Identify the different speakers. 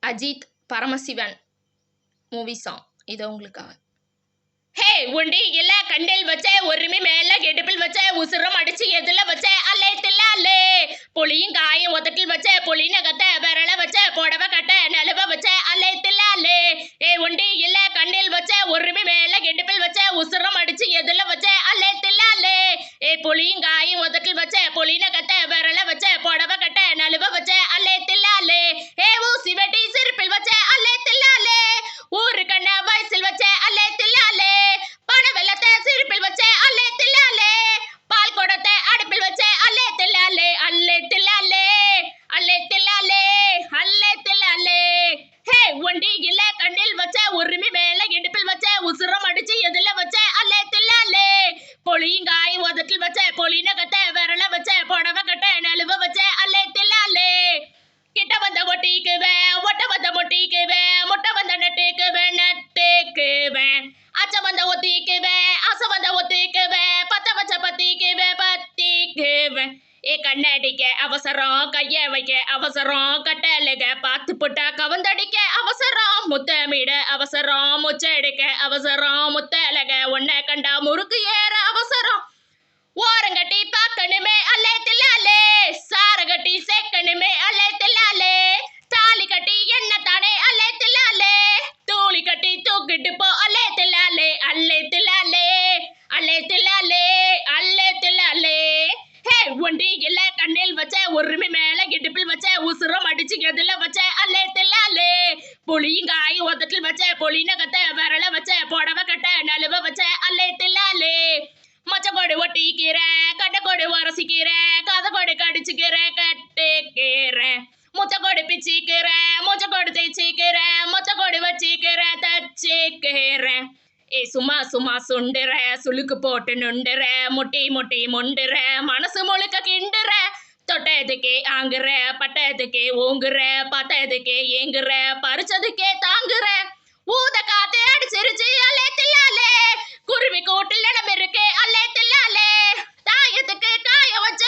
Speaker 1: Ajith Paramasivan movie song இது உங்களுக்காக. ஹே உண்டி இல்ல கண்ணில் வச்சே ஒருமே மேல கெடுப்பில் வச்சே உசுரம் அடிச்சு எதுல வச்சே அல்லே தில்லாலே புளியும் காயும் ஒத்தட்டில் வச்சே புளி நகத்த விரல வச்சே புடவை கட்ட நிலவ வச்சே அல்லே தில்லாலே. ஏ உண்டி இல்ல கண்ணில் வச்சே ஒருமே மேல கெடுப்பில் வச்சே உசுரம் அடிச்சு எதுல வச்சே அல்லே தில்லாலே. ஏ புளியும் காயும் ஒத்தட்டில் வச்சே புளி நகத்த விரல வச்சே புடவை கட்ட நிலவ வச்சே அல்லே தில்லாலே. ஏ ஊசி வெட்டி சிரிப்பில் வச்சே அல்லே தில்லாலே ஊரு கண்ண வயசில் வச்சே அல்லே தில்லாலே பண வெள்ளத்தை சிரிப்பில் வச்சே அல்லே தில்லாலே பால் குடத்தை அடுப்பில் வச்சே அல்லே தில்லாலே அல்லே தில்லாலே அல்லே தில்லாலே அல்லே தில்லாலே. ஹே ஒண்டி இல்ல கண்ணில் வச்சே உரிமை மேல இடுப்பில் வச்சே உசுரம் அடிச்சு எதுல வச்சே அல்லே தில்லாலே பொலியும் காயும் உதட்டில் வச்சே பொலி நகத்தை விரல வச்சே புடவை கட்ட நழுவ வச்சே அல்லே தில்லாலே. கிட்ட வந்த ஒட்டிக்குவேன் ஒட்ட வந்த மொட்டிக்குவேன் முட்டை வந்த நட்டுக்குவேன் நட்டுக்குவேன் அச்ச வந்த ஒத்திக்குவேன் ஆசை வந்த ஒத்திக்குவேன் பத்த வச்ச பத்திக்குவேன் பத்திக்குவேன். ஏ கண்ணடிக்க அவசரம் கைய வைக்க அவசரம் கட்டலுக பார்த்து புட்டா கவந்தடிக்க அவசரம் முத்தமிட அவசரம் முச்செடுக்க அவசரம் முத்தலக ஒன்ன கண்டா முறுக்கு ஏற அவசரம் ஓரங்கட்டி பார்க்கணுமே அல்லே தில்லாலே சாரகட்டி சேர்க்கணுமே அல்லே தில்லாலே தாலி கட்டி என்ன தானே அல்லே தில்லாலே தூளி கட்டி தூக்கிட்டு போ அல்லே தில்லாலே அல்லே தில்லாலே அல்லே தில்லாலே அல்லே தில்லாலே. ஹே ஒண்டி இல்ல கண்ணில் வச்ச ஒருமை மேல இடுப்பில் வச்ச உசுரம் அடிச்சு எதுல வச்ச அல்லே தில்லாலே புளியும் காயும் ஒத்தட்டில் வச்ச பொலி நகத்தை விரல வச்ச புடவை கட்ட நழுவ வச்ச அல்லே தில்லாலே. மச்சக்கோடு ஒட்டிக்கிறேன் கட்டக்கோடு உரசிக்கிறேன் கதக்கோடு கடிச்சுக்கிறேன் கட்டுக்கிறேன் முச்சக்கோடு பிச்சிக்கிறேன் மூச்சக்கோடு தேய்ச்சிக்கிறேன் மொச்சக்கோடு வச்சிக்கிறேன் தச்சிக்கிறேன். ஏ சும்மா சும்மா சுண்டுற சுளுக்கு போட்டு நுண்டுற முட்டி முட்டி முண்டுற மனசு முழுக்க கிண்டுற தொட்டதுக்கே ஆங்குற பட்டதுக்கே ஊங்குற பார்த்ததுக்கே ஏங்குற பறிச்சதுக்கே தாங்குற ஊத காத்து அடிச்சிருச்சு அல்லே தில்லாலே குருவி கூட்டில் இடம் இருக்கு அல்லே தில்லாலே தாயத்துக்கு காய வச்ச